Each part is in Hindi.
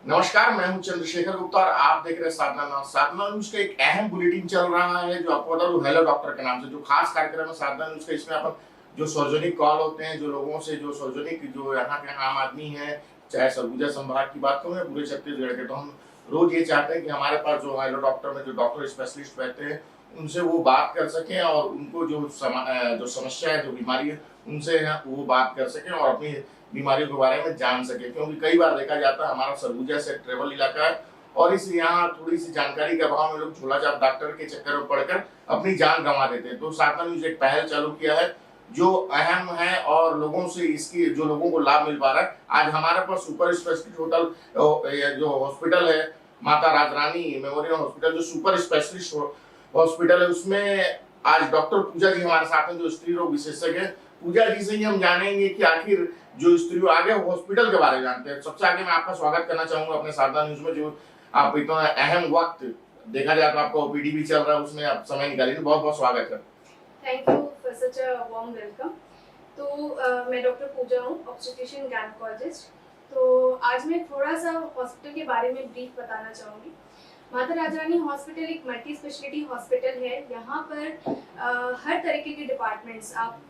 नमस्कार, मैं हूं चंद्रशेखर गुप्ता और आप देख रहे हैं साधना न्यूज का एक अहम बुलेटिन चल रहा है जो आपको बता दूं हेलो डॉक्टर के नाम से जो खास कार्यक्रम है साधना न्यूज का। इसमें अपन जो सार्वजनिक कॉल होते हैं, जो लोगों से जो सार्वजनिक जो यहाँ के आम आदमी है, चाहे सरगुजा संभाग की बात करूँ या पूरे छत्तीसगढ़ के, तो हम रोज ये चाहते हैं कि हमारे पास जो हेलो डॉक्टर में जो डॉक्टर स्पेशलिस्ट रहते हैं उनसे वो बात कर सकें और उनको जो समस्या है, जो बीमारी है, उनसे वो बात कर सकें और अपनी बीमारियों के बारे में जान सके। क्योंकि कई बार देखा जाता है हमारा सरगुजा से ट्रेवल इलाका है और इस यहाँ थोड़ी सी जानकारी के अभाव में लोग झोला छाप डॉक्टर के चक्कर में पड़कर अपनी जान गंवा देते हैं। तो साधना न्यूज एक पहल चालू किया है जो अहम है और लोगों से इसकी जो लोगों को लाभ मिल पा रहा है। आज हमारे पास सुपर स्पेशलिस्ट होटल जो हॉस्पिटल है, माता राजरानी मेमोरियल हॉस्पिटल, जो सुपर स्पेशलिस्ट हॉस्पिटल है, उसमें आज डॉक्टर पूजा जी हमारे साथ हैं जो स्त्री रोग विशेषज्ञ है। पूजा जी से ही हम जानेंगे कि आखिर जो स्त्रियों आगे हॉस्पिटल के बारे में जानते हैं। सबसे आगे मैं आपका स्वागत करना चाहूंगा अपने साधना न्यूज में, जो आप इतना अहम वक्त देखा जाए तो आपका ओपीडी भी चल रहा है, उसमें आप समय निकालिए। बहुत बहुत स्वागत है। Thank you for such a warm welcome. तो मैं डॉक्टर पूजा हूँ, ऑब्स्टेट्रिशियन गायनेकोलॉजिस्ट। तो आज मैं थोड़ा सा हॉस्पिटल के बारे में ब्रीफ बताना चाहूँगी। माता राजरानी हॉस्पिटल एक मल्टी स्पेशलिटी हॉस्पिटल है। यहाँ पर हर तरीके के डिपार्टमेंट्स आप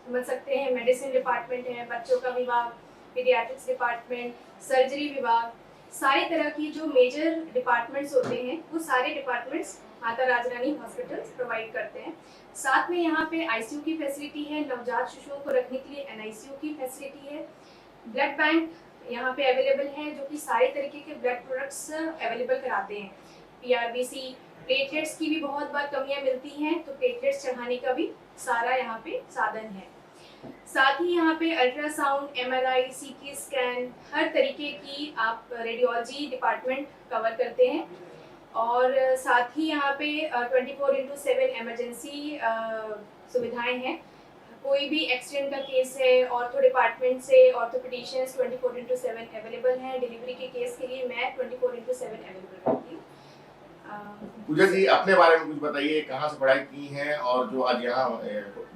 समझ सकते हैं। मेडिसिन डिपार्टमेंट है, बच्चों का विभाग, पीडियाट्रिक्स डिपार्टमेंट, सर्जरी विभाग, सारी तरह की जो मेजर डिपार्टमेंट्स होते हैं वो सारे डिपार्टमेंट्स माता राजरानी हॉस्पिटल प्रोवाइड करते हैं। साथ में यहाँ पे आईसीयू की फैसिलिटी है, नवजात शिशुओं को रखने के लिए एनआईसीयू की फैसिलिटी है। ब्लड बैंक यहाँ पे अवेलेबल है जो कि सारे तरीके के ब्लड प्रोडक्ट्स अवेलेबल कराते हैं। पीआरबीसी, प्लेटलेट्स की भी बहुत बार कमियां मिलती हैं, तो प्लेटलेट्स चढ़ाने का भी सारा यहाँ पे साधन है। साथ ही यहाँ पे अल्ट्रासाउंड, एमआरआई, सीटी स्कैन, हर तरीके की आप रेडियोलॉजी डिपार्टमेंट कवर करते हैं। और साथ ही यहाँ पे 24/7 इमरजेंसी सुविधाएं हैं। कोई भी एक्सीडेंट का केस है, ऑर्थो डिपार्टमेंट से ऑर्थोपेडिशियंस 24/7 अवेलेबल हैं। डिलीवरी के केस के लिए मैं 24/7 अवेलेबल रहती हूँ। पूजा जी अपने बारे में कुछ बताइए, कहाँ से पढ़ाई की है और जो आज यहाँ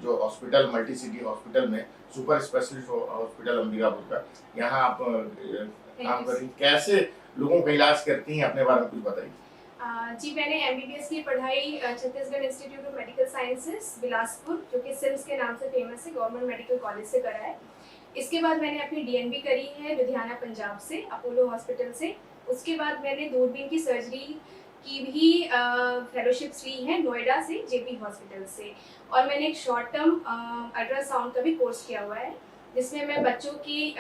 जो हॉस्पिटल मल्टी सिटी हॉस्पिटल में सुपर स्पेशलिस्ट हॉस्पिटल अंबिकापुर का, यहाँ आप काम कर रही, कैसे लोगों का इलाज करती हैं, अपने बारे में कुछ बताइए। जी, मैंने एमबीबीएस की पढ़ाई Chhattisgarh institute of medical sciences Bilaspur, जो कि सिम्स के नाम से फेमस है, गवर्नमेंट मेडिकल कॉलेज से करा है। इसके बाद मैंने अपनी डीएनबी करी है लुधियाना पंजाब से, अपोलो हॉस्पिटल से। उसके बाद मैंने दूरबीन की सर्जरी की भी फेलोशिप्स ली है नोएडा से, जेपी हॉस्पिटल से। और मैंने एक शॉर्ट टर्म अल्ट्रासाउंड का भी कोर्स किया हुआ है, जिसमें मैं बच्चों की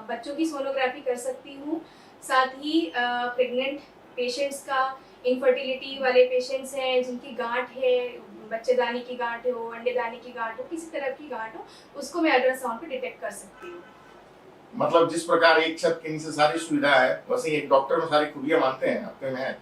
बच्चों की सोनोग्राफी कर सकती हूँ। साथ ही प्रेग्नेंट पेशेंट्स का, इनफर्टिलिटी वाले पेशेंट्स हैं जिनकी गांठ है, बच्चेदानी की गांठ हो, अंडेदानी की गांठ हो, किसी तरह की गांठ हो, उसको मैं अल्ट्रासाउंड पे डिटेक्ट कर सकती हूँ। मतलब जिस प्रकार एक छत के नीचे सारी सुविधा है, वैसे एक डॉक्टर में सारी खूबियां मानते हैं आपके में है।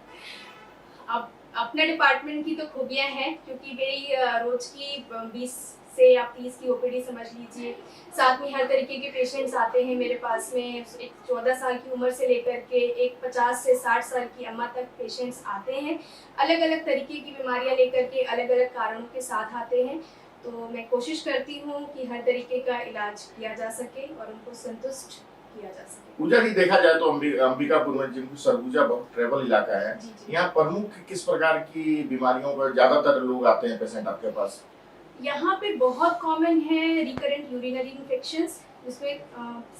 अब अपने डिपार्टमेंट की तो खूबियां हैं, क्योंकि मेरी रोज की 20 से या 30 की ओपीडी समझ लीजिए। साथ में हर तरीके के पेशेंट्स आते हैं मेरे पास में। एक 14 साल की उम्र से लेकर के एक 50 से 60 साल की अम्मा तक पेशेंट्स आते हैं। अलग अलग तरीके की बीमारियां लेकर के, अलग अलग कारणों के साथ आते हैं। तो मैं कोशिश करती हूँ कि हर तरीके का इलाज किया जा सके और उनको संतुष्ट किया जा सके। पूजा जी देखा जाए तो अंबिकापुर में, जिनको सरगुजा बहुत ट्रेवल इलाका है, यहाँ प्रमुख किस प्रकार की बीमारियों पर ज्यादातर लोग आते हैं पेशेंट आपके पास? यहाँ पे बहुत कॉमन है रिकरेंट यूरिनरी इन्फेक्शंस, जिसमें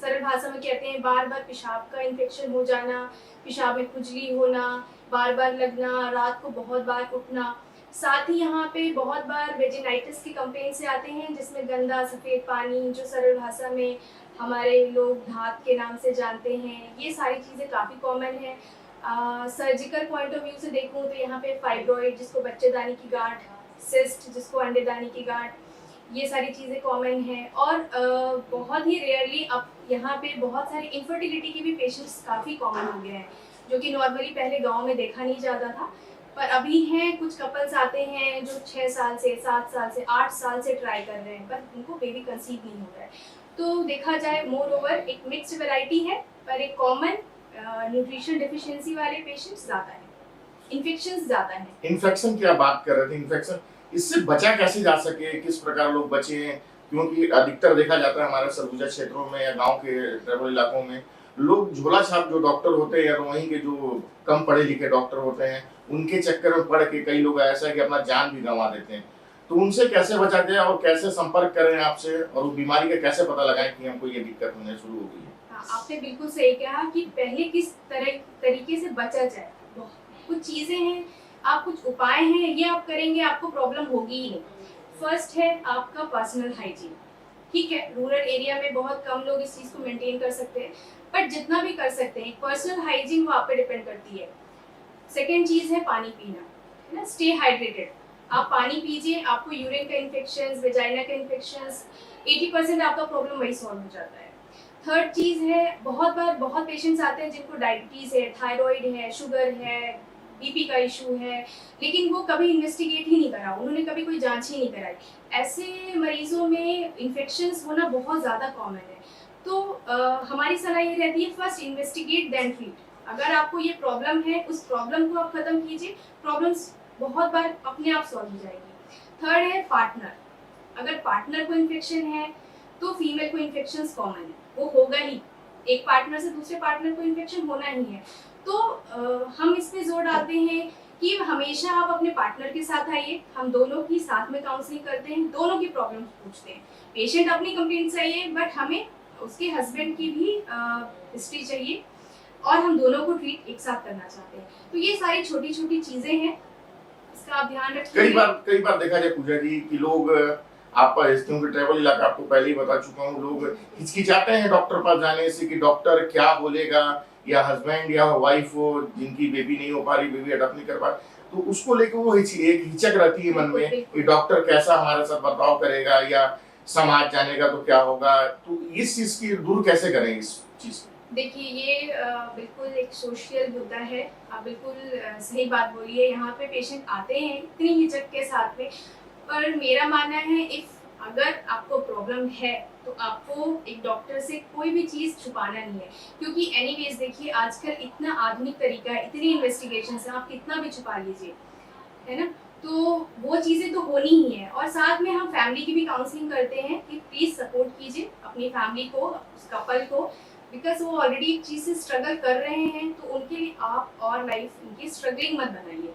सरल भाषा में कहते हैं बार बार पेशाब का इन्फेक्शन हो जाना, पेशाब में खुजली होना, बार बार लगना, रात को बहुत बार उठना। साथ ही यहाँ पे बहुत बार वेजिनाइटिस की कंप्लेन से आते हैं, जिसमें गंदा सफ़ेद पानी, जो सरल भाषा में हमारे लोग धात के नाम से जानते हैं। ये सारी चीज़ें काफ़ी कॉमन है। सर्जिकल पॉइंट ऑफ व्यू से देखूँ तो यहाँ पे फाइब्रॉइड, जिसको बच्चेदानी की गांठ, सिस्ट, जिसको अंडेदानी की गांठ, ये सारी चीज़ें कॉमन हैं। और बहुत ही रेयरली अब यहाँ पे बहुत सारे इनफर्टिलिटी के भी पेशेंट्स काफ़ी कॉमन हो गए हैं, जो कि नॉर्मली पहले गांव में देखा नहीं जाता था, पर अभी हैं। कुछ कपल्स आते हैं जो 6 साल से, 7 साल से, 8 साल से ट्राई कर रहे हैं, पर उनको बेबी कंसीव नहीं हो रहा है। तो देखा जाए मोर ओवर एक मिक्स्ड वैरायटी है, पर एक कॉमन न्यूट्रिशन डिफिशियंसी वाले पेशेंट्स ज़्यादा हैं, इन्फेक्शंस ज़्यादा हैं। इन्फेक्शन की आप बात कर रहे थे, इन्फेक्शन इससे बचा कैसे जा सके, किस प्रकार लोग बचे हैं? क्योंकि अधिकतर देखा जाता है हमारे सरगुजा क्षेत्रों में या गांव के ट्राइबल इलाकों में लोग झोला छाप जो डॉक्टर होते हैं या तो वहीं के जो कम पढ़े लिखे डॉक्टर होते हैं उनके चक्कर में पड़ के कई लोग ऐसा है कि अपना जान भी गंवा देते हैं। तो उनसे कैसे बचा जाए और कैसे संपर्क करें आपसे और वो बीमारी का कैसे पता लगाएं कि हमको ये दिक्कत होने शुरू हो गई है? हाँ, आपने बिल्कुल सही कहा कि पहले किस तरीके से बचा जाए। कुछ चीजें हैं, आप कुछ उपाय हैं, ये आप करेंगे आपको प्रॉब्लम होगी ही नहीं। फर्स्ट है आपका पर्सनल हाइजीन। ठीक है, रूरल एरिया में बहुत कम लोग इस चीज को मेंटेन कर सकते हैं, बट जितना भी कर सकते हैं पर्सनल हाइजीन वो आप पे डिपेंड करती है। सेकेंड चीज है पानी पीना, है ना, स्टे हाइड्रेटेड। आप पानी पीजिए, आपको यूरिन का इन्फेक्शन, वेजाइना का इन्फेक्शन 80% आपका प्रॉब्लम वही सॉल्व हो जाता है। थर्ड चीज है, बहुत बार बहुत पेशेंट्स आते हैं जिनको डायबिटीज है, थायराइड है, शुगर है, बीपी का इशू है, लेकिन वो कभी इन्वेस्टिगेट ही नहीं करा, उन्होंने कभी कोई जांच ही नहीं कराई। ऐसे मरीजों में इन्फेक्शंस होना बहुत ज़्यादा कॉमन है। तो हमारी सलाह ये रहती है, फर्स्ट इन्वेस्टिगेट देन ट्रीट। अगर आपको ये प्रॉब्लम है, उस प्रॉब्लम को आप खत्म कीजिए, प्रॉब्लम्स बहुत बार अपने आप सॉल्व हो जाएगी। थर्ड है पार्टनर। अगर पार्टनर को इन्फेक्शन है तो फीमेल को इन्फेक्शन कॉमन है, वो होगा ही, एक पार्टनर से दूसरे पार्टनर को इन्फेक्शन होना ही है। तो हम इस पे जोर डालते हैं कि हमेशा आप अपने पार्टनर के साथ आइए, हम दोनों की साथ में काउंसलिंग करते हैं, दोनों की प्रॉब्लम्स पूछते हैं। पेशेंट अपनी कंप्लेंट चाहिए, बट हमें उसके हस्बैंड की भी हिस्ट्री चाहिए, और हम दोनों को ट्रीट एक साथ करना चाहते हैं। तो ये सारी छोटी छोटी चीजें हैं, इसका आप ध्यान रखिए। कई बार देखा जाए पूजा जी कि लोग आप क्योंकि ट्रैवल इलाका आपको पहले ही बता चुका हूँ, लोग हिचकिचाते हैं डॉक्टर पास जाने से कि डॉक्टर क्या बोलेगा, या हस्बैंड या वाइफ हो जिनकी बेबी नहीं हो पा रही, बेबी अडॉप्ट नहीं कर पा, तो उसको लेकर वो एक हिचक रहती है मन में कि डॉक्टर कैसा हमारे साथ बर्ताव करेगा, या समाज जानेगा तो क्या होगा। तो इस चीज की दूर कैसे करें इस चीज को? देखिए, ये बिल्कुल एक सोशल मुद्दा है, आप बिल्कुल सही बात बोलिए। यहाँ पे पेशेंट आते हैं इतनी हिचक के साथ में, पर मेरा मानना है अगर आपको प्रॉब्लम है तो आपको एक डॉक्टर से कोई भी चीज़ छुपाना नहीं है, क्योंकि एनीवेज देखिए आजकल इतना आधुनिक तरीका है, इतनी इन्वेस्टिगेशन है, आप कितना भी छुपा लीजिए, है ना, तो वो चीज़ें तो होनी ही है। और साथ में हम फैमिली की भी काउंसलिंग करते हैं कि प्लीज़ सपोर्ट कीजिए अपनी फैमिली को, उस कपल को, बिकॉज वो ऑलरेडी एक चीज़ से स्ट्रगल कर रहे हैं, तो उनके लिए आप और लाइफ उनकी स्ट्रगलिंग मत बनाइए।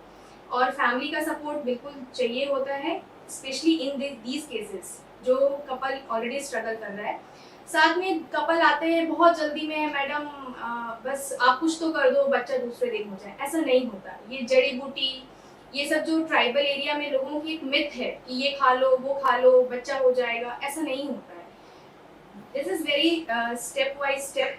और फैमिली का सपोर्ट बिल्कुल चाहिए होता है, स्पेशली इन दीज केसेस जो कपल ऑलरेडी स्ट्रगल कर रहा है। साथ में कपल आते हैं बहुत जल्दी में, मैडम बस आप कुछ तो कर दो, बच्चा दूसरे दिन हो जाए, ऐसा नहीं होता। ये जड़ी बूटी, ये सब जो ट्राइबल एरिया में लोगों की एक मिथ है कि ये खा लो, वो खा लो, बच्चा हो जाएगा, ऐसा नहीं होता है। This is very step wise step,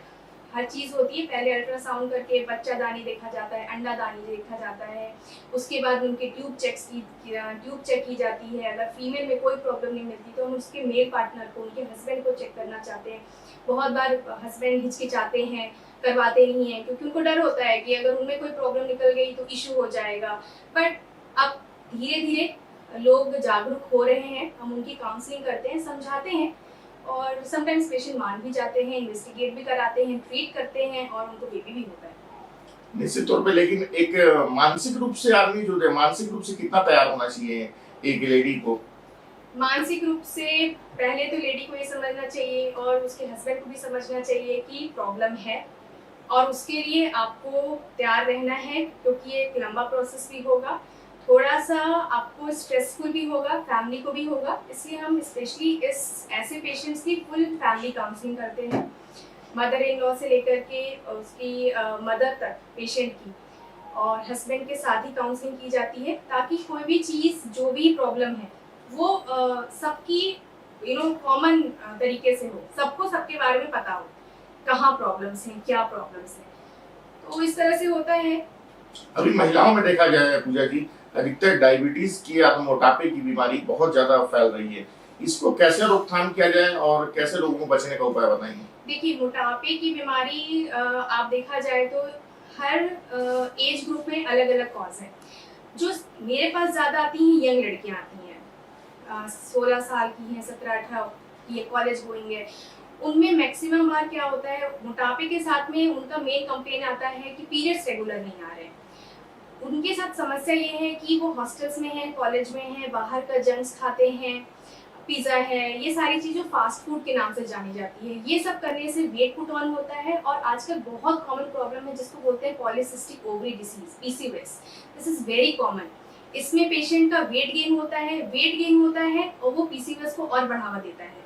हर चीज़ होती है। पहले अल्ट्रासाउंड करके बच्चा दानी देखा जाता है, अंडा दानी देखा जाता है, उसके बाद उनके ट्यूब चेक की जाती है। अगर फीमेल में कोई प्रॉब्लम नहीं मिलती तो हम उसके मेल पार्टनर को, उनके हस्बैंड को चेक करना चाहते हैं। बहुत बार हस्बैंड हिचकिचाते हैं, करवाते नहीं हैं, क्योंकि उनको डर होता है कि अगर उनमें कोई प्रॉब्लम निकल गई तो इशू हो जाएगा। बट अब धीरे धीरे लोग जागरूक हो रहे हैं, हम उनकी काउंसलिंग करते हैं, समझाते हैं, और समटाइम्स पेशेंट मान भी जाते हैं, इन्वेस्टिगेट भी कराते हैं, ट्रीट करते हैं, और उनको बेबी भी होता है। निश्चित तौर पे। लेकिन एक मानसिक रूप से आदमी जो है, मानसिक रूप से कितना तैयार होना चाहिए एक लेडी को? मानसिक रूप से पहले तो लेडी को ये समझना चाहिए और उसके हस्बैंड को भी समझना चाहिए कि प्रॉब्लम है, और उसके लिए आपको तैयार रहना है, क्योंकि ये एक लंबा प्रोसेस भी होगा, थोड़ा सा आपको स्ट्रेसफुल भी होगा, फैमिली को भी होगा। इसलिए हम स्पेशली ऐसे पेशेंट्स की फुल फैमिली काउंसलिंग करते हैं, मदर इन लॉ से लेकर के उसकी मदर तक पेशेंट की, और हस्बैंड के साथ ही काउंसलिंग की जाती है, ताकि कोई भी चीज़, जो भी प्रॉब्लम है, वो सबकी कॉमन तरीके से हो, सबको सबके बारे में पता हो, कहाँ प्रॉब्लम्स हैं, क्या प्रॉब्लम्स हैं, तो इस तरह से होता है। अभी महिलाओं में देखा गया है पूजा जी, अधिकतर डायबिटीज की या मोटापे की बीमारी बहुत ज्यादा फैल रही है। इसको कैसे रोकथाम किया जाए और कैसे लोगों को बचने का उपाय बताएंगे? देखिए, मोटापे की बीमारी आप देखा जाए तो हर एज ग्रुप में अलग अलग कॉज है। जो मेरे पास ज़्यादा आती हैं, यंग लड़कियां आती हैं, 16 साल की हैं, 17-18 की है, कॉलेज गोइंग है। उनमें मैक्सिमम बार क्या होता है, मोटापे के साथ में उनका मेन कंप्लेन आता है कि पीरियड्स रेगुलर नहीं आ रहे हैं। उनके साथ समस्या ये है कि वो हॉस्टल्स में हैं, कॉलेज में हैं, बाहर का जंक्स खाते हैं, पिज़्ज़ा है, ये सारी चीज़ें फास्ट फूड के नाम से जानी जाती है। ये सब करने से वेट पुट ऑन होता है और आजकल बहुत कॉमन प्रॉब्लम है जिसको बोलते हैं polycystic ovary disease, PCOS. This is very common. इसमें पेशेंट का वेट गेन होता है और वो पीसीओएस को और बढ़ावा देता है।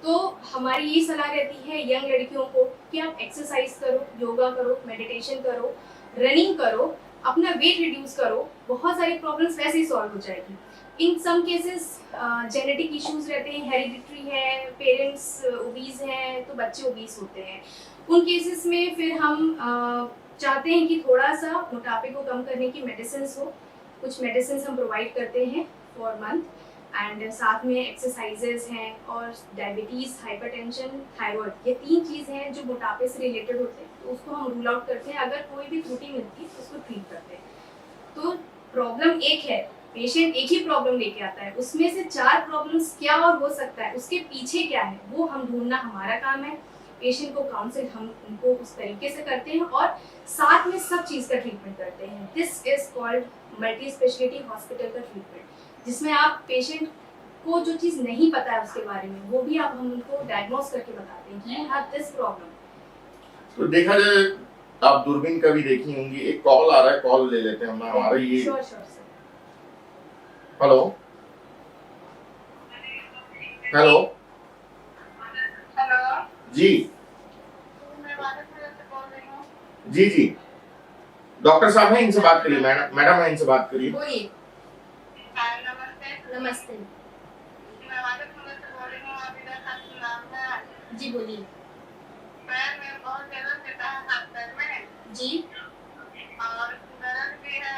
तो हमारी ये सलाह रहती है यंग लड़कियों को कि आप एक्सरसाइज करो, योगा करो, मेडिटेशन करो, रनिंग करो, अपना वेट रिड्यूस करो, बहुत सारी प्रॉब्लम्स वैसे ही सॉल्व हो जाएगी। इन सम केसेस जेनेटिक इश्यूज रहते हैं, हेरिडिटरी है, पेरेंट्स ओबीज हैं तो बच्चे ओबीज होते हैं। उन केसेस में फिर हम चाहते हैं कि थोड़ा सा मोटापे को कम करने की मेडिसिन हो। कुछ मेडिसिन हम प्रोवाइड करते हैं फॉर मंथ एंड साथ में एक्सरसाइजेज हैं और डायबिटीज़, हाइपरटेंशन, थायराइड, ये 3 चीज़ हैं जो मोटापे से रिलेटेड होते हैं, तो उसको हम रूल आउट करते हैं। अगर कोई भी त्रुटि मिलती है तो उसको ट्रीट करते हैं। तो प्रॉब्लम एक है, पेशेंट एक ही प्रॉब्लम लेके आता है, उसमें से 4 प्रॉब्लम्स क्या और हो सकता है, उसके पीछे क्या है वो हम ढूंढना हमारा काम है। पेशेंट को काउंसिल हम उनको उस तरीके से करते हैं और साथ में सब चीज़ का ट्रीटमेंट करते हैं। This is called multi speciality hospital का ट्रीटमेंट, जिसमें आप पेशेंट को जो चीज़ नहीं पता है उसके बारे में वो भी आप हम उनको डायग्नोस करके बताते हैं कि यू हैव दिस प्रॉब्लम। तो देखा जाए आप दूरबीन का भी देखी होंगी, एक कॉल आ रहा है, कॉल ले लेते हैं हम। हमारा ये sure sir. Hello hello hello जी मैं वालेकुम से बोल रही हूँ। जी जी डॉक्टर साहब हैं, इनसे बात करिए। मैडम है, इनसे बात करिए। बोलिए। नमस्ते। नमस्ते मैं वालेकुम से बोल रही हूँ। अभी तक नाम है जी, बोलिए। पैर में बहुत दर्द देता है, हाथ पैर में जी और दर्द भी है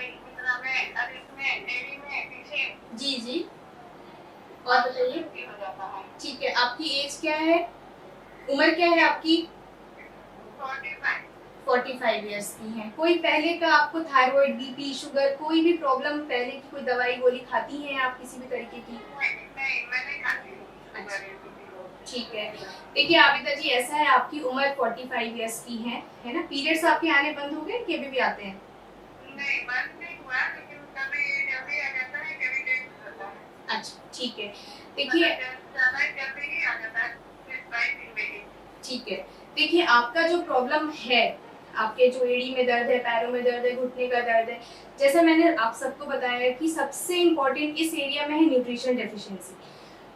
इतना में और इसमें एड़ी में पीछे जी जी और बताइए। भी हो जाता है। ठीक है, आपकी एज क्या है, उम्र क्या है आपकी? 45 45 इयर्स की हैं। कोई पहले का आपको थायराइड, बीपी, शुगर, कोई भी प्रॉब्लम पहले की कोई दवाई गोली खाती हैं आप किसी भी तरीके की? नहीं मैं नहीं खाती हूँ। अच्छा। ठीक है, देखिए आबिदा जी, ऐसा है आपकी उम्र 45 इयर्स की है ना? पीरियड्स आपके आने बंद हो गए कि अभी भी आते हैं? नहीं बंद नहीं हुआ, लेकिन कभी जल्दी आ जाता है, कभी देर से होता है। अच्छा ठीक है, देखिए ज्यादा जल्दी ही आ जाता है, 22 दिन में ही। ठीक है, देखिए आपका जो प्रॉब्लम है, आपके जो एड़ी में दर्द है, पैरों में दर्द है, घुटने का दर्द है, जैसे मैंने आप सबको बताया कि सबसे इम्पोर्टेंट इस एरिया में है न्यूट्रिशन डेफिशिएंसी।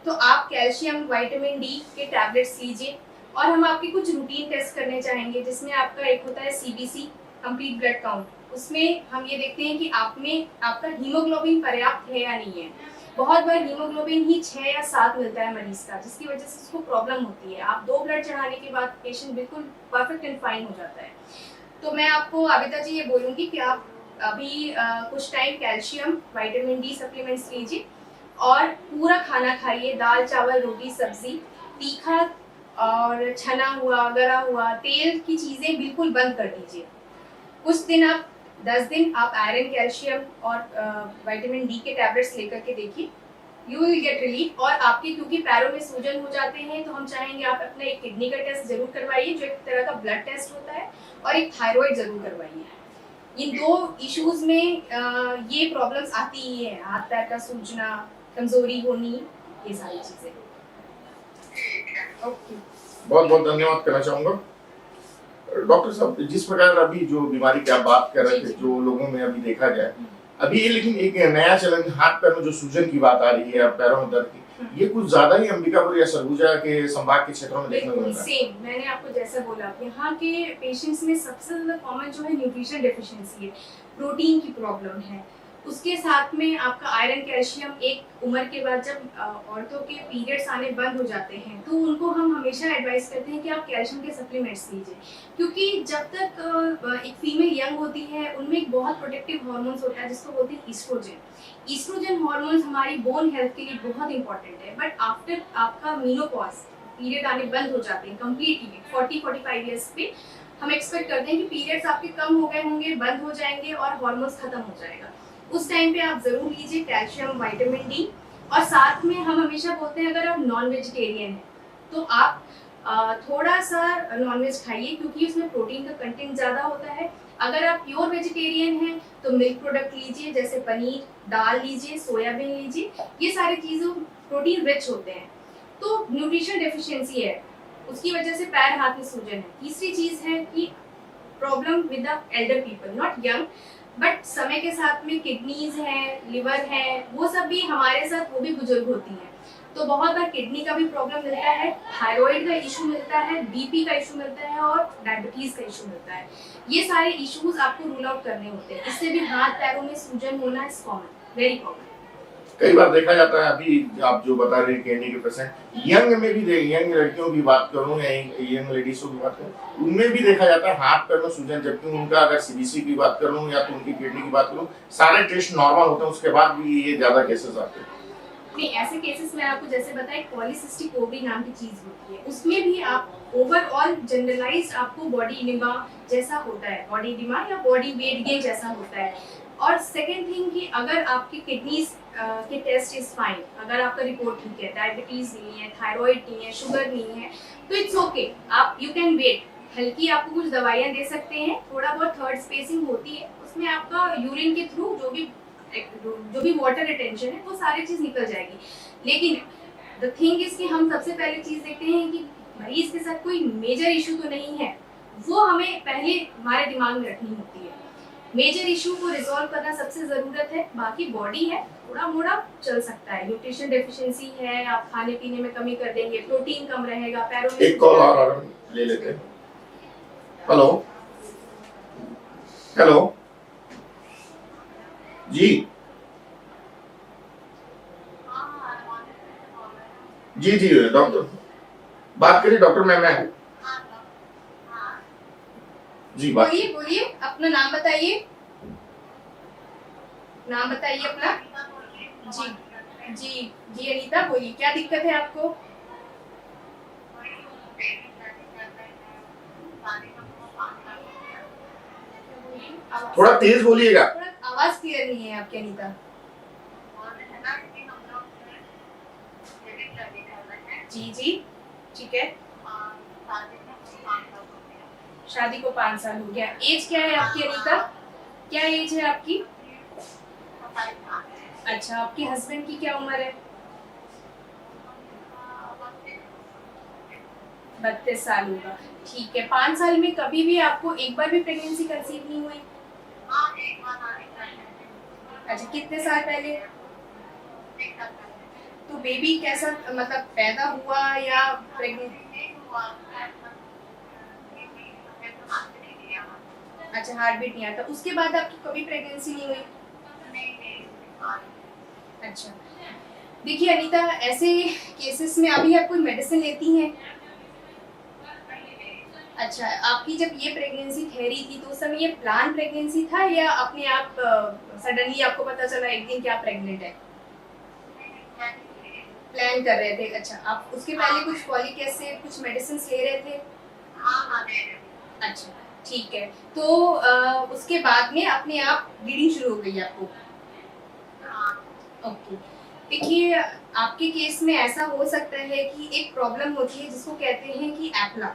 तो आप कैल्शियम, विटामिन डी के टैबलेट्स लीजिए और हम आपके कुछ रूटीन टेस्ट करने चाहेंगे, जिसमें आपका एक होता है सीबीसी, कंप्लीट ब्लड काउंट। उसमें हम ये देखते हैं कि आप में आपका हीमोग्लोबिन पर्याप्त है या नहीं है। बहुत बार हीमोग्लोबिन ही 6 या 7 मिलता है मरीज का, जिसकी वजह से उसको प्रॉब्लम होती है। आप 2 ब्लड चढ़ाने के बाद पेशेंट बिल्कुल परफेक्ट एंड फाइन हो जाता है। तो मैं आपको आबिदा जी ये बोलूँगी कि आप अभी कुछ time calcium, vitamin D supplements लीजिए और पूरा खाना खाइए, दाल, चावल, रोटी, सब्जी, तीखा और छना हुआ, गरा हुआ, तेल की चीज़ें बिल्कुल बंद कर दीजिए। कुछ दिन आप 10 दिन आप आयरन, कैल्शियम और विटामिन डी के टैबलेट्स लेकर के देखिए, यू विल गेट रिलीफ। और आपके क्योंकि पैरों में सूजन हो जाते हैं तो हम चाहेंगे आप अपना एक किडनी का टेस्ट जरूर करवाइए, जो एक तरह का ब्लड टेस्ट होता है, और एक थायराइड जरूर करवाइए। इन 2 इश्यूज में ये प्रॉब्लम्स आती ही है, हाथ पैर का सूजना, कमजोरी होनी, ये सारी चीजें। ओके, बहुत बहुत धन्यवाद करना चाहूंगा डॉक्टर साहब। जिस प्रकार अभी जो बीमारी की आप बात कर रहे थे, जो लोगों में अभी देखा जाए अभी ये, लेकिन एक नया चलन हाथ पैर में जो सूजन की बात आ रही है, पैरों में दर्द की, ये कुछ ज्यादा ही अंबिकापुर या सरगुजा के संभाग के क्षेत्रों में देखने को मिल रहा है। सेम मैंने आपको जैसा बोला, यहाँ के पेशेंट्स में सबसे ज्यादा कॉमन जो है न्यूट्रिशन डेफिशिएंसी है, प्रोटीन की प्रॉब्लम है। उसके साथ में आपका आयरन, कैल्शियम, एक उम्र के बाद जब औरतों के पीरियड्स आने बंद हो जाते हैं तो उनको हम हमेशा एडवाइस करते हैं कि आप कैल्शियम के सप्लीमेंट्स लीजिए, क्योंकि जब तक एक फीमेल यंग होती है उनमें एक बहुत प्रोटेक्टिव हार्मोन्स होता है जिसको बोलते हैं ईस्ट्रोजन। ईस्ट्रोजन हार्मोन्स हमारी बोन हेल्थ के लिए बहुत इंपॉर्टेंट है, बट आफ्टर आपका मीनोपॉज, पीरियड आने बंद हो जाते हैं कम्प्लीटली 40-45 ईयर्स पे, हम एक्सपेक्ट करते हैं कि पीरियड्स आपके कम हो गए होंगे, बंद हो जाएंगे और हार्मोन्स खत्म हो जाएगा। उस टाइम पे आप जरूर लीजिए कैल्शियम, विटामिन डी। और साथ में हम हमेशा बोलते हैं अगर आप नॉन वेजिटेरियन हैं तो आप थोड़ा सा नॉन वेज खाइए, क्योंकि उसमें प्रोटीन का कंटेंट ज़्यादा होता है। अगर आप प्योर वेजिटेरियन हैं तो मिल्क प्रोडक्ट लीजिए, जैसे पनीर, दाल लीजिए, सोयाबीन लीजिए। ये सारी चीज़ों प्रोटीन रिच होते हैं। तो न्यूट्रिशन डेफिशिएंसी है, उसकी वजह से पैर हाथ में सूजन है। तीसरी चीज है कि problem with the Elder people, not young, but समय के साथ में किडनीज हैं, लिवर है, वो सब भी हमारे साथ, वो भी बुजुर्ग होती हैं। तो बहुत बार किडनी का भी प्रॉब्लम मिलता है, थायराइड का इशू मिलता है, बीपी का इशू मिलता है और डायबिटीज का इशू मिलता है। ये सारे इश्यूज आपको रूल आउट करने होते हैं। इससे भी हाथ पैरों में सूजन होना इज कॉमन, वेरी कॉमन। कई बार देखा जाता है, अभी आप जो बता रहे हैं किडनी के पेशेंट, यंग में भी, यंग लड़कियों की बात करूं या यंग लेडीजों की बात करूं, उनमें भी देखा जाता है हाथ पैर में सूजन। जबकि उनका अगर सीबीसी की बात करूं या तो उनकी किडनी की बात करूं, सारे टेस्ट नॉर्मल होते हैं, उसके बाद भी ये ज्यादा केसेस आते हैं। नहीं, ऐसे केसेस में आपको जैसे बताया पॉलीसिस्टिक ओवरी नाम की चीज होती है, उसमें भी आप ओवरऑल जनरलाइज्ड आपको बॉडी इडिमा जैसा होता है, बॉडी इडिमा या बॉडी वेट गेन जैसा होता है। और सेकंड थिंग कि अगर आपकी किडनीज के टेस्ट इज फाइन, अगर आपका रिपोर्ट ठीक है, डायबिटीज नहीं है, थायराइड नहीं है, शुगर नहीं है, तो इट्स ओके, आप यू कैन वेट। हल्की आपको कुछ दवाइयाँ दे सकते हैं, थोड़ा बहुत थर्ड स्पेसिंग होती है, उसमें आपका यूरिन के थ्रू जो भी वाटर रिटेंशन है वो सारी चीज निकल जाएगी। लेकिन द थिंग इज कि हम सबसे पहले चीज देखते हैं कि मरीज के साथ कोई मेजर इशू तो नहीं है, वो हमें पहले हमारे दिमाग में रखनी होती है। मेजर इशू को रिजॉल्व करना सबसे जरूरत है, बाकी बॉडी है, थोड़ा मोड़ा चल सकता है। न्यूट्रिशन डेफिशिएंसी है, आप खाने पीने में कमी कर देंगे, प्रोटीन कम रहेगा, पैरों में एक कॉल आ रहा है, ले लेते हैं। हेलो हेलो जी जी जी डॉक्टर बात करिए, डॉक्टर मैं जी बात। बोलिए बोलिए, अपना नाम बताइए, नाम बताइए अपना। जी जी जी अनीता, बोलिए क्या दिक्कत है आपको? थोड़ा तेज बोलिएगा। थोड़ा आवाज क्लियर नहीं है आपकी अनीता। जी जी ठीक है। शादी को 5 साल हो गया। एज क्या है आपकी अनीता? क्या एज है आपकी? अच्छा, आपके हस्बैंड की क्या उम्र है? 32 साल होगा। ठीक है, 5 साल में कभी भी आपको एक बार भी प्रेगनेंसी कंसीव नहीं हुई? अच्छा, कितने साल पहले? तो बेबी कैसा, मतलब पैदा हुआ या प्रेग्नेंट? अच्छा, हार्ट बीट नहीं आता, उसके बाद आपकी कभी प्रेगनेंसी नहीं हुई? अच्छा, देखिए अनीता, ऐसे केसेस में अभी आप कोई मेडिसिन लेती हैं? अच्छा, आपकी जब ये प्रेगनेंसी ठहरी थी तो उस समय ये प्लान प्रेगनेंसी था या अपने आप सडनली आपको पता चला एक दिन कि आप प्रेग्नेंट है? प्लान कर रहे थे। अच्छा, आप उसके पहले कुछ फॉलिक एसिड, कुछ मेडिसिन ले रहे थे? अच्छा ठीक है, तो उसके बाद में अपने आप ब्लीडिंग शुरू हो गई आपको? ओके, देखिए आपके केस में ऐसा हो सकता है कि एक प्रॉब्लम होती है जिसको कहते हैं कि एप्ला।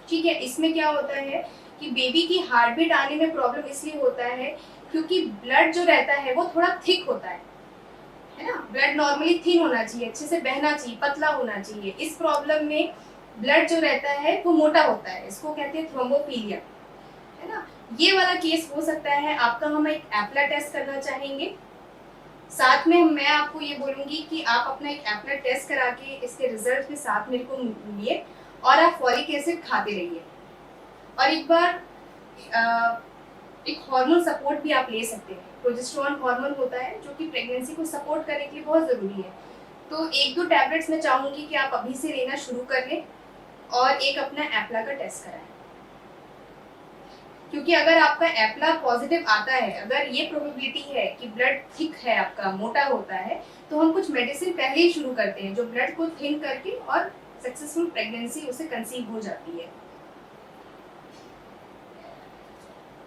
ठीक है, इसमें क्या होता है कि बेबी की हार्ट बीट आने में प्रॉब्लम इसलिए होता है क्योंकि ब्लड जो रहता है वो थोड़ा थिक होता है ना। ब्लड नॉर्मली थिन होना चाहिए, अच्छे से बहना चाहिए, पतला होना चाहिए। इस प्रॉब्लम में ब्लड जो रहता है वो मोटा होता है, इसको कहते हैं थ्रोम्बोफीलिया, है ना। ये वाला केस हो सकता है आपका। हम एक एप्ला टेस्ट करना चाहेंगे, साथ में मैं आपको ये बोलूंगी कि आप अपना एक एप्ला टेस्ट करा के इसके रिजल्ट के साथ मेरे को मिलिए और आप फॉलिक एसिड खाते रहिए। और एक बार एक हार्मोन सपोर्ट भी आप ले सकते हैं। प्रोजेस्टेरोन हार्मोन होता है जो कि प्रेगनेंसी को सपोर्ट करने के लिए बहुत ज़रूरी है। तो 1-2 टैबलेट्स मैं चाहूँगी कि आप अभी से लेना शुरू कर लें और एक अपना एप्ला का टेस्ट कराएं, क्योंकि अगर आपका एप्ला पॉजिटिव आता है, अगर ये प्रोबेबिलिटी है कि ब्लड थिक है आपका, मोटा होता है, तो हम कुछ मेडिसिन पहले ही शुरू करते हैं जो ब्लड को थिन करके और सक्सेसफुल प्रेगनेंसी उसे कंसीव हो जाती है।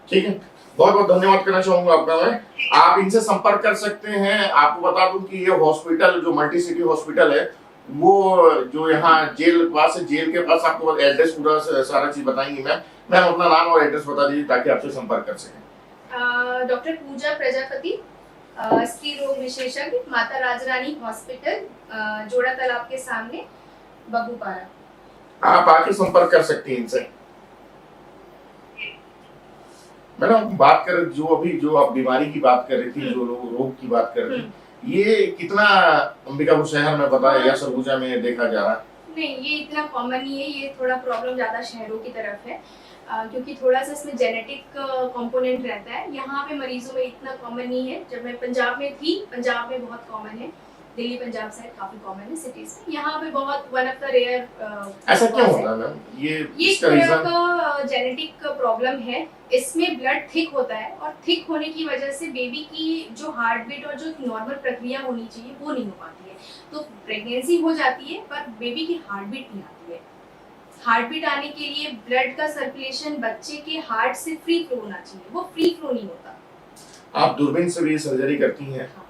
ठीक है, बहुत बहुत धन्यवाद करना चाहूंगा आपका मैं। आप इनसे संपर्क कर सकते हैं। आपको बता दूं कि ये हॉस्पिटल जो मल्टी सिटी हॉस्पिटल है वो जो यहाँ जेल पास है, जेल के पास आपको एड्रेस पूरा सारा चीज बताएंगी मैम अपना नाम और एड्रेस बता दीजिए ताकि आपसे संपर्क कर सकें। डॉक्टर पूजा प्रजापति, स्त्री रोग विशेषज्ञ, माता राजरानी हॉस्पिटल, जोड़ा तालाब के सामने, बबूपारा। आप आके संपर्क कर सकती हैं इनसे। मैडम बात कर जो आप बीमारी की बात कर रही थी, जो रोग की बात कर रही थी, ये कितना अंबिकापुर शहर में पता है या सरगुजा में देखा जा रहा है? नहीं, ये इतना कॉमन नहीं है, ये थोड़ा प्रॉब्लम ज़्यादा शहरों की तरफ है, क्योंकि थोड़ा सा इसमें जेनेटिक कंपोनेंट रहता है। यहाँ पे मरीजों में इतना कॉमन नहीं है। जब मैं पंजाब में थी, पंजाब में बहुत कॉमन है, दिल्ली पंजाब साइड काफी कॉमन है सिटीज में, यहाँ पे बहुत वन ऑफ द रेयर। ऐसा क्यों होता है मैम? ये इस तरह का जेनेटिक प्रॉब्लम है। इसमें ब्लड थिक होता है और थिक होने की वजह से बेबी की जो हार्ट बीट और जो नॉर्मल प्रक्रिया होनी चाहिए वो नहीं हो पाती है। तो प्रेगनेंसी हो जाती है पर बेबी की हार्ट बीट नहीं आती है। हार्ट बीट आने के लिए ब्लड का सर्कुलेशन बच्चे के हार्ट से फ्री फ्लो होना चाहिए, वो फ्री फ्लो नहीं होता। आप दूरबीन से भी सर्जरी करती हैं? हाँ।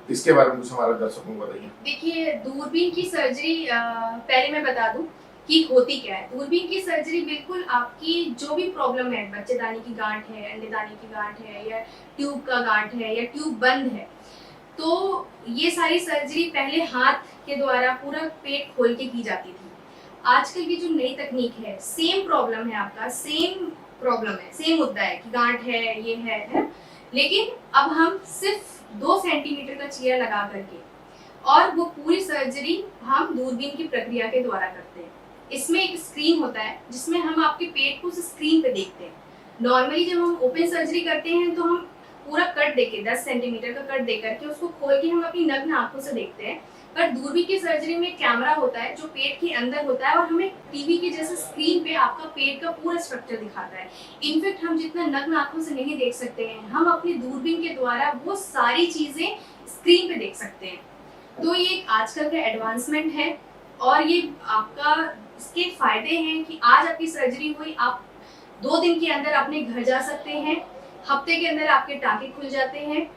इसके बारे में कुछ हमारे दर्शकों को बताइए। देखिए, दूरबीन की सर्जरी पहले मैं बता दूं कि होती क्या है। दूरबीन की सर्जरी बिल्कुल आपकी जो भी प्रॉब्लम है, बच्चेदानी की गांठ है, अंडेदानी की गांठ है, या ट्यूब का गांठ है, या ट्यूब बंद है, तो ये सारी सर्जरी पहले हाथ के द्वारा पूरा पेट खोल के की जाती थी। आजकल की जो नई तकनीक है, सेम प्रॉब्लम है, आपका सेम प्रॉब्लम है, सेम मुद्दा है कि गांठ है, ये है, लेकिन अब हम सिर्फ 2 सेंटीमीटर का चीरा लगा करके और वो पूरी सर्जरी हम दूरबीन की प्रक्रिया के द्वारा करते हैं। इसमें एक स्क्रीन होता है जिसमें हम आपके पेट को उस स्क्रीन पे देखते हैं। नॉर्मली जब हम ओपन सर्जरी करते हैं तो हम पूरा कट देके 10 सेंटीमीटर का कट दे करके उसको खोल के हम अपनी नग्न आंखों से देखते हैं। पर दूरबीन की सर्जरी में कैमरा होता है जो पेट के अंदर होता है और हमें टीवी के जैसे स्क्रीन पे आपका पेट का पूरा स्ट्रक्चर दिखाता है। इनफैक्ट हम जितना नग्न आंखों से नहीं देख सकते हैं, हम अपनी दूरबीन के द्वारा वो सारी चीजें स्क्रीन पे देख सकते हैं। तो ये आजकल का एडवांसमेंट है और ये आपका इसके फायदे हैं कि आज आपकी सर्जरी हुई, आप 2 दिन के अंदर अपने घर जा सकते हैं, हफ्ते के अंदर आपके टाँके खुल जाते हैं।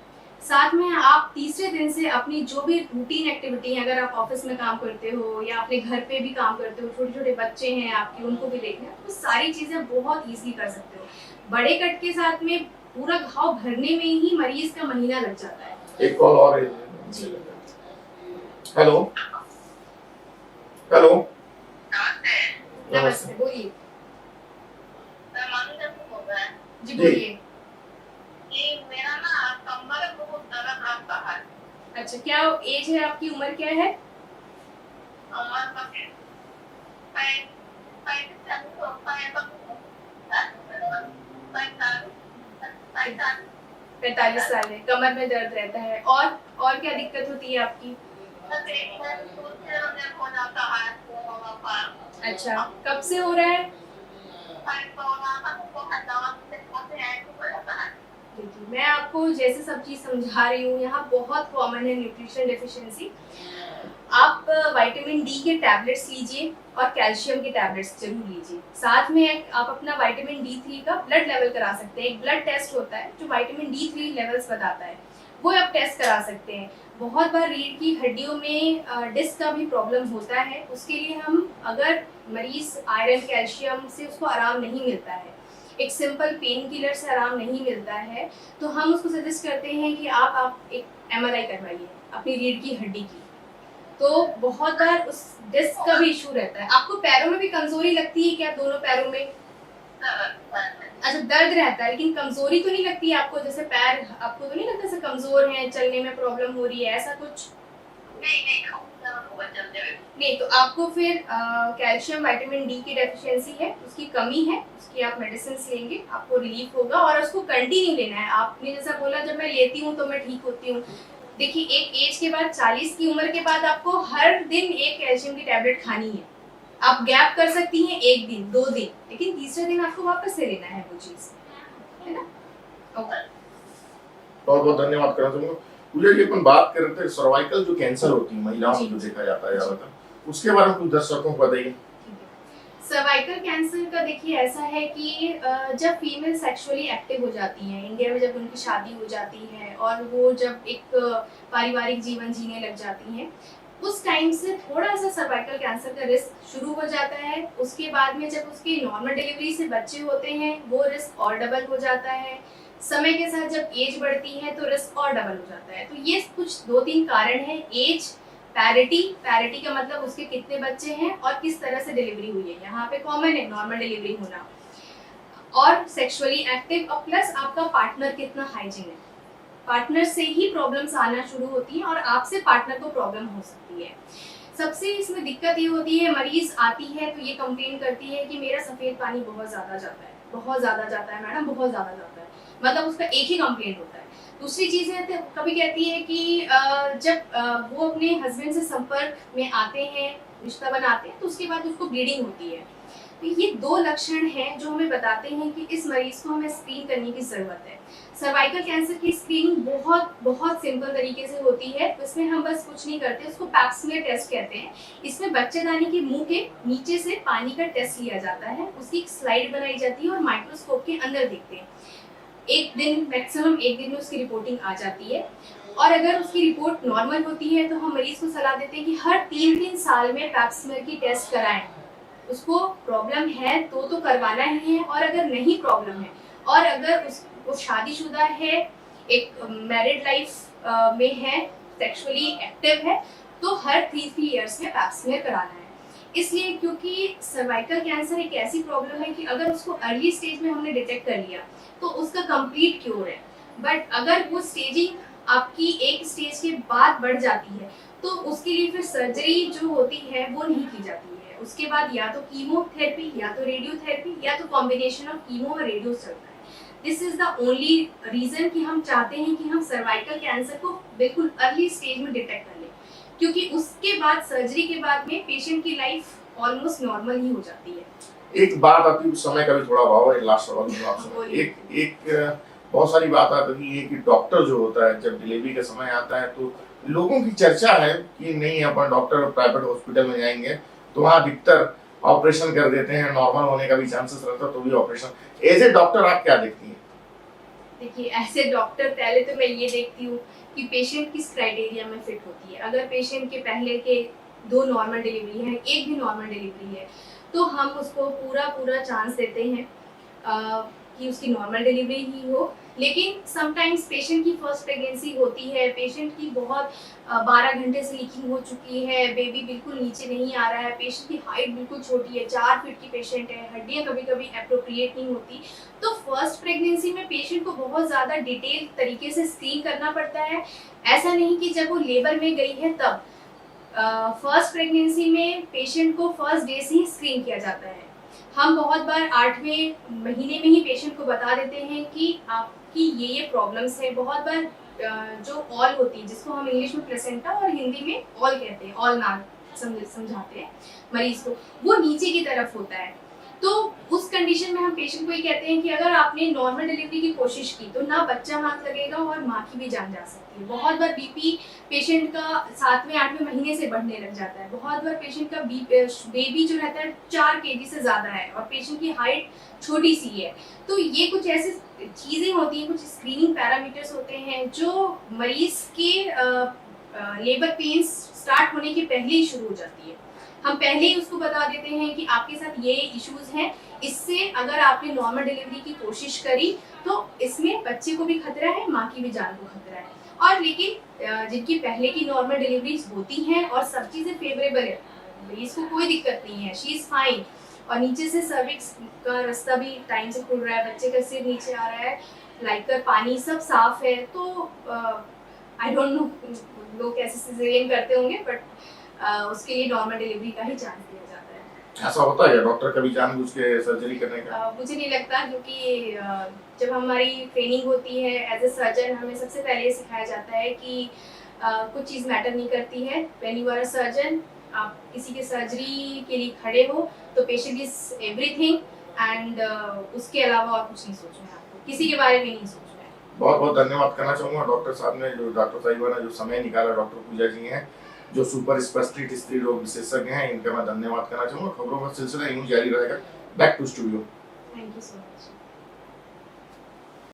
साथ में आप तीसरे दिन से अपनी जो भी रूटीन एक्टिविटी है, अगर आप ऑफिस में काम करते हो या अपने घर पे भी काम करते हो, छोटे छोटे बच्चे हैं आपके, उनको भी देखना, तो सारी चीजें बहुत इजीली कर सकते हो। बड़े कट के साथ में पूरा घाव भरने में ही मरीज का महीना लग जाता है। एक कॉल और है। हेलो हेलो, नमस्ते, बोलिए जी, जी। बोलिए। मेरा ना कमर बहुत दर्द रहता है। अच्छा, क्या एज है आपकी, उम्र क्या है? कमर का 45 साल है, कमर में दर्द रहता है। और क्या दिक्कत होती है आपकी? हो जाता है। अच्छा, कब से हो रहा है? देखिए, मैं आपको जैसे सब चीज समझा रही हूँ, यहाँ बहुत कॉमन है न्यूट्रिशन डेफिशिएंसी। आप विटामिन डी के टैबलेट्स लीजिए और कैल्शियम के टैबलेट्स जरूर लीजिए। साथ में आप अपना विटामिन D3 का ब्लड लेवल करा सकते हैं। एक ब्लड टेस्ट होता है जो विटामिन D3 लेवल्स बताता है, वो आप टेस्ट करा सकते हैं। बहुत बार रीढ़ की हड्डियों में डिस्क का भी प्रॉब्लम होता है, उसके लिए हम अगर मरीज आयरन कैल्शियम से उसको आराम नहीं मिलता है, एक सिंपल पेन किलर से आराम नहीं मिलता है, तो हम उसको सजेस्ट करते हैं कि आप एक MRI करवाइए अपनी रीढ़ की हड्डी की। तो बहुत बार उस डिस्क का भी इशू रहता है। आपको पैरों में भी कमजोरी लगती है क्या? दोनों पैरों में? अच्छा, दर्द रहता है, लेकिन कमजोरी तो नहीं लगती है आपको? जैसे पैर आपको तो नहीं लगता ऐसे कमजोर हैं, चलने में प्रॉब्लम हो रही है, ऐसा कुछ? नहीं, तो आपको फिर कैल्शियम विटामिन डी की डेफिशिएंसी है, उसकी कमी है, उसकी आप मेडिसिन लेंगे, आपको रिलीफ होगा। और उसको कंटिन्यू लेना है। आपने जैसा बोला जब मैं लेती हूँ तो मैं ठीक होती हूँ, देखिए एक एज के बाद, 40 की उम्र के बाद आपको हर दिन एक कैल्शियम की टैबलेट खानी है। आप गैप कर सकती हैं 1 दिन 2 दिन, लेकिन तीसरे दिन आपको वापस से लेना है वो चीज, है ना? ओके, बहुत बहुत धन्यवाद करना चाहूंगा। मुझे ये अपन बात कर रहे थे सर्वाइकल जो कैंसर होती है महिलाओं में जो देखा जाता है ज्यादातर, उसके बारे में कुछ दर्शकों को बताइए। सर्वाइकल कैंसर का देखिए ऐसा है कि जब फीमेल सेक्सुअली एक्टिव हो जाती हैं, इंडिया में जब उनकी शादी हो जाती है और वो जब एक पारिवारिक जीवन जीने लग जाती हैं, उस टाइम से थोड़ा सा सर्वाइकल कैंसर का रिस्क शुरू हो जाता है। उसके बाद में जब उसकी नॉर्मल डिलीवरी से बच्चे होते हैं, वो रिस्क और डबल हो जाता है। समय के साथ जब एज बढ़ती है तो रिस्क और डबल हो जाता है। तो ये कुछ 2-3 कारण है। एज, पैरिटी का मतलब उसके कितने बच्चे हैं और किस तरह से डिलीवरी हुई है, यहाँ पे कॉमन है नॉर्मल डिलीवरी होना, और सेक्सुअली एक्टिव, और प्लस आपका पार्टनर कितना हाइजीन है। पार्टनर से ही प्रॉब्लम्स आना शुरू होती हैं और आपसे पार्टनर को प्रॉब्लम हो सकती है। सबसे इसमें दिक्कत ये होती है, मरीज आती है तो ये कंप्लेन करती है कि मेरा सफेद पानी बहुत ज़्यादा जाता है, बहुत ज़्यादा जाता है मैडम, बहुत ज़्यादा जाता है, मतलब उसका एक ही कंप्लेंट होता है। दूसरी चीज़ है तो कभी कहती है कि जब वो अपने हस्बैंड से संपर्क में आते हैं, रिश्ता बनाते हैं, तो उसके बाद उसको ब्लीडिंग होती है। तो ये 2 लक्षण हैं जो हमें बताते हैं कि इस मरीज को हमें स्क्रीन करने की ज़रूरत है। सर्वाइकल कैंसर की स्क्रीनिंग बहुत सिंपल तरीके से होती है। इसमें हम बस कुछ नहीं करते, उसको पैप स्मीयर टेस्ट कहते हैं। इसमें बच्चेदानी के मुंह के नीचे से पानी का टेस्ट लिया जाता है, उसकी एक स्लाइड बनाई जाती है और माइक्रोस्कोप के अंदर देखते हैं। मैक्सिमम एक दिन में उसकी रिपोर्टिंग आ जाती है, और अगर उसकी रिपोर्ट नॉर्मल होती है तो हम मरीज को सलाह देते हैं कि हर 3-3 साल में पैप स्मीयर की टेस्ट कराएं। उसको प्रॉब्लम है तो करवाना ही है, और अगर नहीं प्रॉब्लम है और अगर वो शादीशुदा है, एक मैरिड लाइफ में है, सेक्सुअली एक्टिव है, तो हर 3 इयर्स में पैप स्मीयर कराना है। इसलिए क्योंकि सर्वाइकल कैंसर एक ऐसी प्रॉब्लम है कि अगर उसको अर्ली स्टेज में हमने डिटेक्ट कर लिया तो उसका कंप्लीट क्योर है। बट अगर वो स्टेजिंग आपकी एक स्टेज के बाद बढ़ जाती है तो उसके लिए फिर सर्जरी जो होती है वो नहीं की जाती है। उसके बाद या तो कीमोथेरेपी, या तो रेडियोथेरेपी, या तो कॉम्बिनेशन ऑफ कीमो और रेडियो चलता है। This is the only reason कि हम चाहते हैं कि हम सर्वाइकल कैंसर को बिल्कुल अर्ली स्टेज में डिटेक्ट कर लें, क्योंकि उसके बाद सर्जरी के बाद में पेशेंट की लाइफ ऑलमोस्ट नॉर्मल ही हो जाती है। एक बात आती है, समय का भी थोड़ा अभाव है, लास्ट सवाल दूंगा आपसे। एक बहुत सारी बात आती है कि डॉक्टर जो होता है जब डिलीवरी का समय आता है तो लोगों की चर्चा है कि नहीं अपन डॉक्टर प्राइवेट हॉस्पिटल में जाएंगे तो वहाँ अधिकतर ऑपरेशन कर देते हैं, नॉर्मल होने का भी चांसेस रहता है तो भी ऑपरेशन। एज ए डॉक्टर आप क्या देखती हैं? देखिए, ऐसे डॉक्टर पहले तो मैं ये देखती हूँ कि पेशेंट किस क्राइटेरिया में फिट होती है। अगर पेशेंट के पहले के 2 नॉर्मल डिलीवरी है, एक भी नॉर्मल डिलीवरी है, तो हम उसको पूरा चांस देते हैं कि उसकी नॉर्मल डिलीवरी ही हो। लेकिन समटाइम्स पेशेंट की फर्स्ट प्रेगनेंसी होती है, पेशेंट की बहुत 12 घंटे से लीकिंग हो चुकी है, बेबी बिल्कुल नीचे नहीं आ रहा है, पेशेंट की हाइट बिल्कुल छोटी है, 4 फीट की पेशेंट है, हड्डियाँ कभी अप्रोप्रिएट नहीं होती, तो फर्स्ट प्रेगनेंसी में पेशेंट को बहुत ज़्यादा डिटेल तरीके से स्क्रीन करना पड़ता है। ऐसा नहीं कि जब वो लेबर में गई है तब। फर्स्ट प्रेगनेंसी में पेशेंट को फर्स्ट डे से ही स्क्रीन किया जाता है। हम बहुत बार 8वें महीने में ही पेशेंट को बता देते हैं कि आपकी ये प्रॉब्लम्स है। बहुत बार जो ऑल होती है, जिसको हम इंग्लिश में प्लेसेंटा और हिंदी में ऑल कहते हैं, ऑल नाल समझाते हैं मरीज को, वो नीचे की तरफ होता है। तो उस कंडीशन में हम पेशेंट को ये कहते हैं कि अगर आपने नॉर्मल डिलीवरी की कोशिश की तो ना बच्चा हाथ लगेगा और माँ की भी जान जा सकती है। बहुत बार बीपी पेशेंट का 7वें-8वें महीने से बढ़ने लग जाता है। बहुत बार पेशेंट का बेबी जो रहता है 4 kg से ज़्यादा है और पेशेंट की हाइट छोटी सी है। तो ये कुछ ऐसी चीज़ें होती हैं, कुछ स्क्रीनिंग पैरामीटर्स होते हैं जो मरीज के लेबर पेन्स स्टार्ट होने के पहले ही शुरू हो जाती है। हम पहले ही उसको बता देते हैं कि आपके साथ ये इश्यूज हैं, इससे अगर आपने नॉर्मल डिलीवरी की कोशिश करी तो इसमें बच्चे को भी खतरा है, माँ की भी जान को खतरा है। और लेकिन जिनकी पहले की नॉर्मल डिलीवरीज होती हैं और सब चीज़ें फेवरेबल है, मरीज को कोई दिक्कत नहीं है, शी इज़ फाइन, और नीचे से सर्विक्स का रास्ता भी टाइम से खुल रहा है, बच्चे का सिर नीचे आ रहा है, लाइकर पानी सब साफ है, तो आई डोंट नो लोग कैसे सिजेरियन करते होंगे, बट उसके लिए नॉर्मल डिलीवरी का ही चांस दिया जाता है। ऐसा होता है डॉक्टर कभी जानबूझ के सर्जरी करने का? मुझे नहीं लगता, क्योंकि जब हमारी ट्रेनिंग होती है एज ए सर्जन, हमें सबसे पहले सिखाया जाता है कि कुछ चीज़ मैटर नहीं करती है। When you are a surgeon, आप किसी के सर्जरी के लिए खड़े हो तो पेशेंट इज एवरीथिंग, एंड उसके अलावा और कुछ नहीं सोचना है, आपको किसी के बारे में नहीं सोचना है। बहुत बहुत धन्यवाद करना चाहूँगा डॉक्टर साहब ने, जो डॉक्टर साहिबा ने जो समय निकाला, डॉक्टर पूजा जी हैं जो सुपर स्पेशलिस्ट स्त्री रोग विशेषज्ञ हैं, इनका मैं धन्यवाद करना चाहूँगा। खबरों का सिलसिला यूं जारी रहेगा। Back to studio. Thank you so much.